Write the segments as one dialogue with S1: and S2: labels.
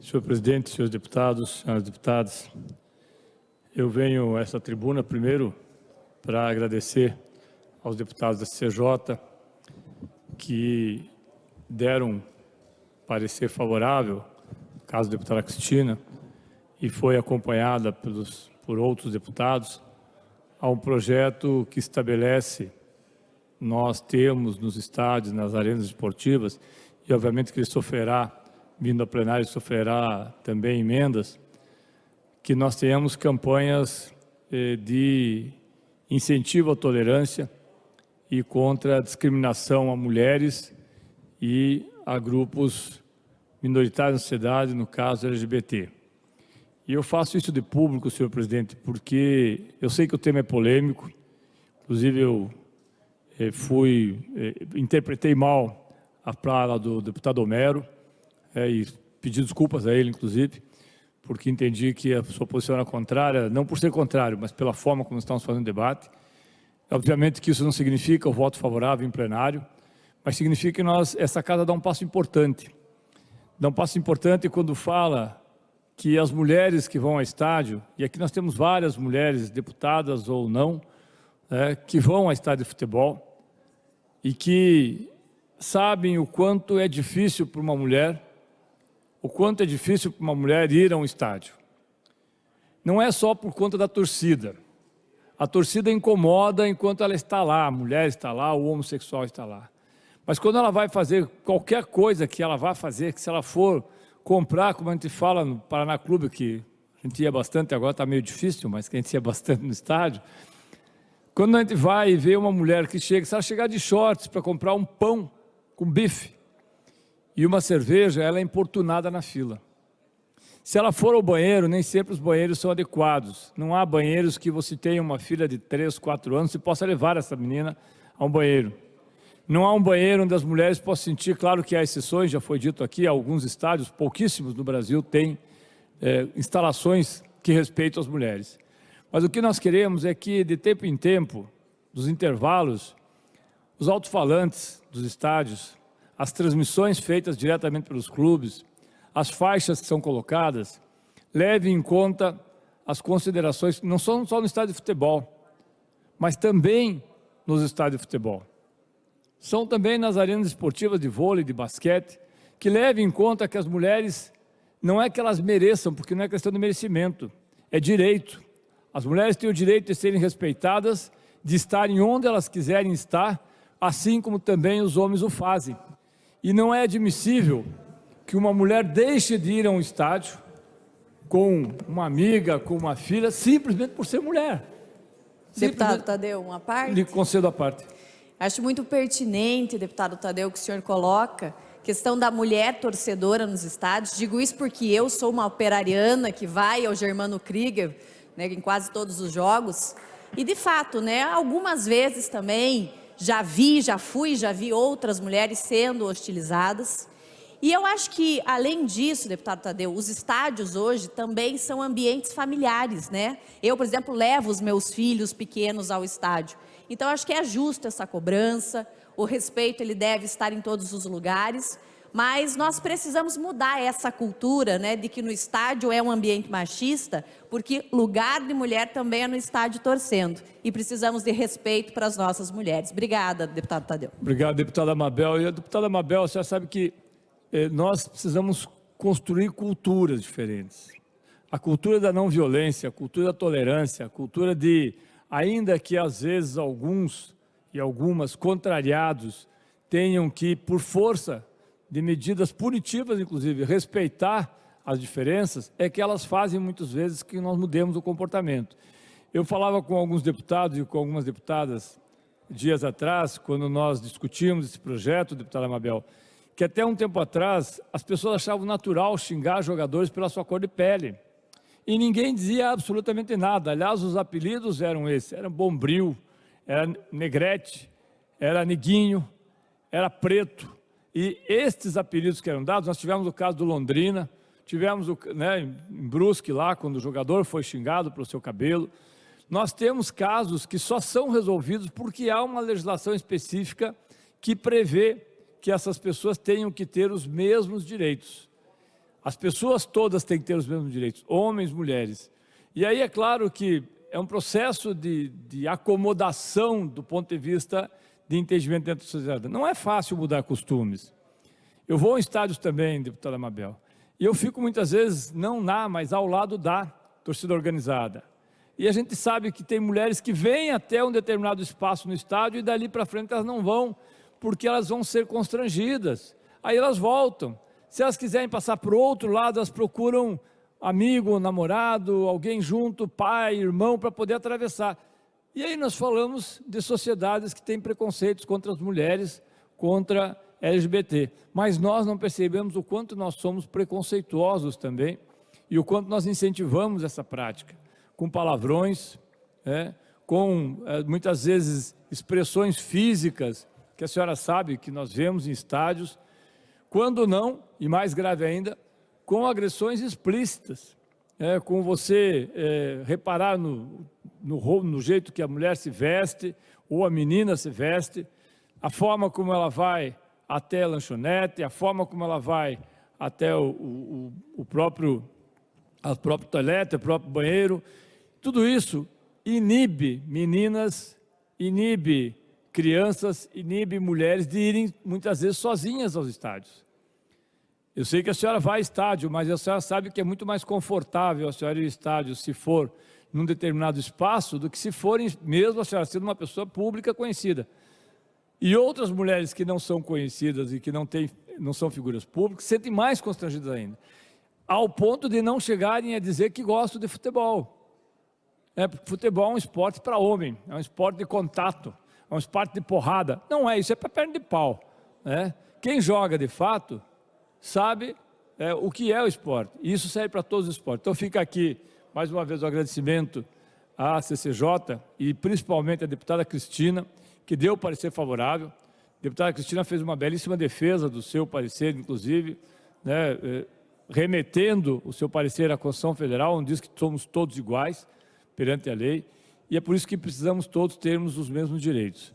S1: Senhor presidente, senhores deputados, senhoras deputadas, eu venho a essa tribuna primeiro para agradecer aos deputados da CCJ que deram parecer favorável, no caso da deputada Cristina, e foi acompanhada por outros deputados, a um projeto que estabelece, nós temos nos estádios, nas arenas esportivas, e obviamente que ele sofrerá, vindo a plenário, sofrerá também emendas, que nós tenhamos campanhas de incentivo à tolerância e contra a discriminação a mulheres e a grupos minoritários na sociedade, no caso LGBT. E eu faço isso de público, senhor presidente, porque eu sei que o tema é polêmico, inclusive eu interpretei mal a fala do deputado Homero, e pedi desculpas a ele, inclusive, porque entendi que a sua posição era contrária, não por ser contrário, mas pela forma como estamos fazendo debate. Obviamente que isso não significa o voto favorável em plenário, mas significa que essa casa dá um passo importante. Dá um passo importante quando fala que as mulheres que vão ao estádio, e aqui nós temos várias mulheres, deputadas ou não, que vão ao estádio de futebol e que sabem o quanto é difícil para uma mulher, ir a um estádio. Não é só por conta da torcida. A torcida incomoda enquanto ela está lá, a mulher está lá, o homossexual está lá. Mas quando ela vai fazer qualquer coisa que ela vai fazer, que se ela for comprar, como a gente fala no Paraná Clube, que a gente ia bastante, agora está meio difícil, mas que a gente ia bastante no estádio, quando a gente vai e vê uma mulher que chega, se ela chegar de shorts para comprar um pão com bife e uma cerveja, ela é importunada na fila. Se ela for ao banheiro, nem sempre os banheiros são adequados. Não há banheiros que você tenha uma filha de 3, 4 anos e possa levar essa menina a um banheiro. Não há um banheiro onde as mulheres possam sentir, claro que há exceções, já foi dito aqui, alguns estádios, pouquíssimos no Brasil, têm instalações que respeitam as mulheres. Mas o que nós queremos é que, de tempo em tempo, dos intervalos, os alto-falantes dos estádios, as transmissões feitas diretamente pelos clubes, as faixas que são colocadas, levem em conta as considerações, não são só no estádio de futebol, mas também nos estádios de futebol. São também nas arenas esportivas de vôlei, de basquete, que levem em conta que as mulheres, não é que elas mereçam, porque não é questão de merecimento, é direito. As mulheres têm o direito de serem respeitadas, de estarem onde elas quiserem estar, assim como também os homens o fazem. E não é admissível que uma mulher deixe de ir a um estádio com uma amiga, com uma filha, simplesmente por ser mulher.
S2: Deputado Tadeu, uma parte?
S1: Lhe concedo a parte.
S2: Acho muito pertinente, deputado Tadeu, que o senhor coloca, questão da mulher torcedora nos estádios. Digo isso porque eu sou uma operariana que vai ao Germano Krieger, né, em quase todos os jogos. E, de fato, né, algumas vezes também já vi outras mulheres sendo hostilizadas. E eu acho que, além disso, deputado Tadeu, os estádios hoje também são ambientes familiares, né? Eu, por exemplo, levo os meus filhos pequenos ao estádio. Então, acho que é justo essa cobrança, o respeito ele deve estar em todos os lugares, mas nós precisamos mudar essa cultura, né, de que no estádio é um ambiente machista, porque lugar de mulher também é no estádio torcendo. E precisamos de respeito para as nossas mulheres. Obrigada, deputado Tadeu.
S1: Obrigado, deputada Mabel. E a deputada Mabel, a senhora sabe que nós precisamos construir culturas diferentes. A cultura da não violência, a cultura da tolerância, a cultura de, ainda que às vezes alguns e algumas contrariados tenham que, por força de medidas punitivas, inclusive, respeitar as diferenças, é que elas fazem muitas vezes que nós mudemos o comportamento. Eu falava com alguns deputados e com algumas deputadas dias atrás, quando nós discutimos esse projeto, deputada Mabel, que até um tempo atrás as pessoas achavam natural xingar jogadores pela sua cor de pele. E ninguém dizia absolutamente nada. Aliás, os apelidos eram esses, era Bombril, era Negrete, era Neguinho, era Preto. E estes apelidos que eram dados, nós tivemos o caso do Londrina, tivemos em Brusque lá, quando o jogador foi xingado pelo seu cabelo. Nós temos casos que só são resolvidos porque há uma legislação específica que prevê que essas pessoas tenham que ter os mesmos direitos. As pessoas todas têm que ter os mesmos direitos, homens, mulheres. E aí é claro que é um processo de acomodação do ponto de vista de entendimento dentro da sociedade. Não é fácil mudar costumes. Eu vou em estádios também, deputada Mabel, e eu fico muitas vezes, não mas ao lado da torcida organizada. E a gente sabe que tem mulheres que vêm até um determinado espaço no estádio e dali para frente elas não vão, porque elas vão ser constrangidas. Aí elas voltam. Se elas quiserem passar para o outro lado, elas procuram amigo, namorado, alguém junto, pai, irmão, para poder atravessar. E aí nós falamos de sociedades que têm preconceitos contra as mulheres, contra LGBT. Mas nós não percebemos o quanto nós somos preconceituosos também e o quanto nós incentivamos essa prática, com palavrões, com muitas vezes expressões físicas, que a senhora sabe que nós vemos em estádios, quando não, e mais grave ainda, com agressões explícitas, com você reparar no jeito que a mulher se veste, ou a menina se veste, a forma como ela vai até a lanchonete, a forma como ela vai até o próprio toalete, o próprio banheiro. Tudo isso inibe meninas, inibe crianças, inibe mulheres de irem muitas vezes sozinhas aos estádios. Eu sei que a senhora vai ao estádio, mas a senhora sabe que é muito mais confortável a senhora ir ao estádio se for num determinado espaço do que se for mesmo a senhora sendo uma pessoa pública conhecida. E outras mulheres que não são conhecidas e que não são figuras públicas se sentem mais constrangidas ainda, ao ponto de não chegarem a dizer que gostam de futebol. Porque futebol é um esporte para homem, é um esporte de contato, é um esporte de porrada. Não é isso, é para perna de pau. Quem joga de fato sabe o que é o esporte, e isso serve para todos os esportes. Então fica aqui, mais uma vez, o agradecimento à CCJ e principalmente à deputada Cristina, que deu o parecer favorável. A deputada Cristina fez uma belíssima defesa do seu parecer, inclusive, remetendo o seu parecer à Constituição Federal, onde diz que somos todos iguais perante a lei, e é por isso que precisamos todos termos os mesmos direitos.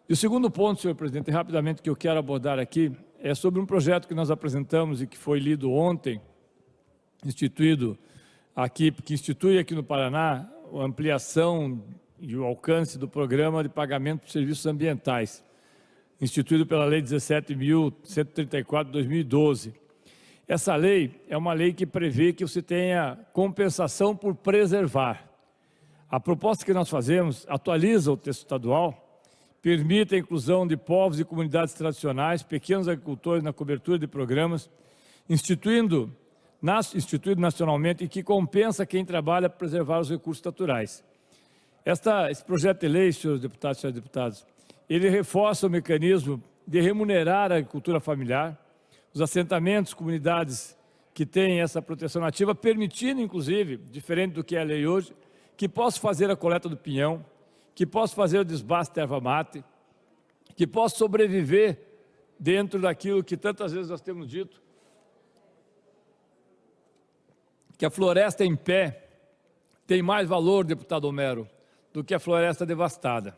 S1: E o segundo ponto, senhor presidente, rapidamente, que eu quero abordar aqui, é sobre um projeto que nós apresentamos e que foi lido ontem, que institui aqui no Paraná a ampliação e o alcance do programa de pagamento por serviços ambientais, instituído pela Lei 17.134 de 2012. Essa lei é uma lei que prevê que você tenha compensação por preservar. A proposta que nós fazemos atualiza o texto estadual, permite a inclusão de povos e comunidades tradicionais, pequenos agricultores na cobertura de programas, instituído nacionalmente e que compensa quem trabalha para preservar os recursos naturais. Esse projeto de lei, senhores deputados e senhoras deputadas, ele reforça o mecanismo de remunerar a agricultura familiar, os assentamentos, comunidades que têm essa proteção nativa, permitindo, inclusive, diferente do que é a lei hoje, que possa fazer a coleta do pinhão, que possa fazer o desbaste de erva mate, que possa sobreviver dentro daquilo que tantas vezes nós temos dito, que a floresta em pé tem mais valor, deputado Homero, do que a floresta devastada.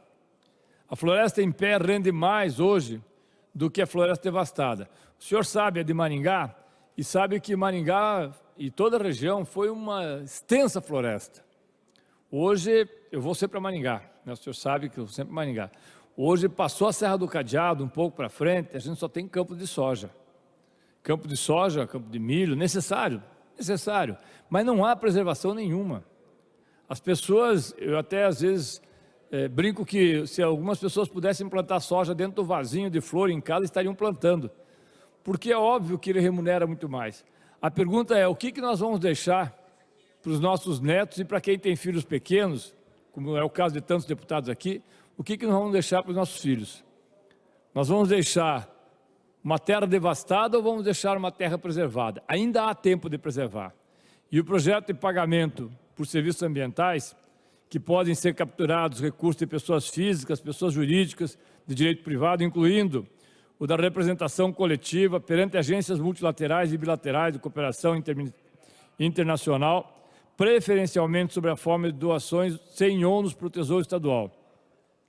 S1: A floresta em pé rende mais hoje do que a floresta devastada. O senhor sabe, é de Maringá, e sabe que Maringá e toda a região foi uma extensa floresta. Hoje, eu vou sempre para Maringá, o senhor sabe que eu vou sempre para Maringá. Hoje, passou a Serra do Cadeado, um pouco para frente, a gente só tem campo de soja. Campo de soja, campo de milho, necessário, mas não há preservação nenhuma. As pessoas, eu até às vezes brinco que se algumas pessoas pudessem plantar soja dentro do vasinho de flor em casa, estariam plantando, porque é óbvio que ele remunera muito mais. A pergunta é, o que nós vamos deixar para os nossos netos e para quem tem filhos pequenos, como é o caso de tantos deputados aqui, o que nós vamos deixar para os nossos filhos? Nós vamos deixar uma terra devastada ou vamos deixar uma terra preservada? Ainda há tempo de preservar. E o projeto de pagamento por serviços ambientais, que podem ser capturados recursos de pessoas físicas, pessoas jurídicas, de direito privado, incluindo o da representação coletiva perante agências multilaterais e bilaterais de cooperação internacional, preferencialmente sobre a forma de doações sem ônus para o Tesouro Estadual.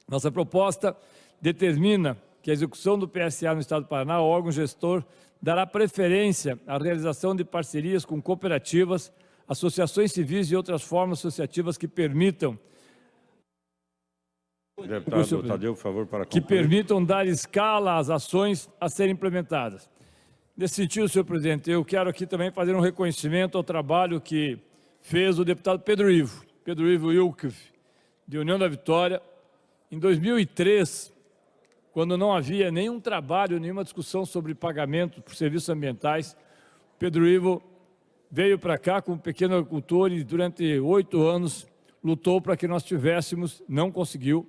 S1: Nossa proposta determina que a execução do PSA no Estado do Paraná, o órgão gestor, dará preferência à realização de parcerias com cooperativas, associações civis e outras formas associativas que permitam
S3: Deputado Tadeu, por favor, para
S1: que
S3: concluir.
S1: permitam dar escala às ações a serem implementadas. Nesse sentido, senhor presidente, eu quero aqui também fazer um reconhecimento ao trabalho que fez o deputado Pedro Ivo Wilkef, de União da Vitória. Em 2003, quando não havia nenhum trabalho, nenhuma discussão sobre pagamento por serviços ambientais, Pedro Ivo veio para cá como pequeno agricultor e durante 8 anos lutou para que nós tivéssemos, não conseguiu,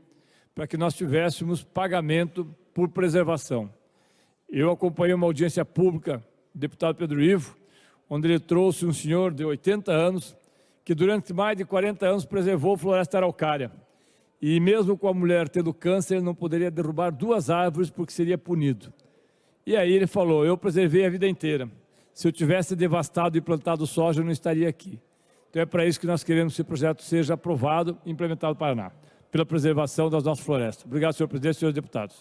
S1: para que nós tivéssemos pagamento por preservação. Eu acompanhei uma audiência pública do deputado Pedro Ivo, onde ele trouxe um senhor de 80 anos, que durante mais de 40 anos preservou a floresta araucária. E mesmo com a mulher tendo câncer, ele não poderia derrubar 2 árvores porque seria punido. E aí ele falou, eu preservei a vida inteira. Se eu tivesse devastado e plantado soja, eu não estaria aqui. Então é para isso que nós queremos que esse projeto seja aprovado e implementado no Paraná, pela preservação das nossas florestas. Obrigado, senhor presidente e senhores deputados.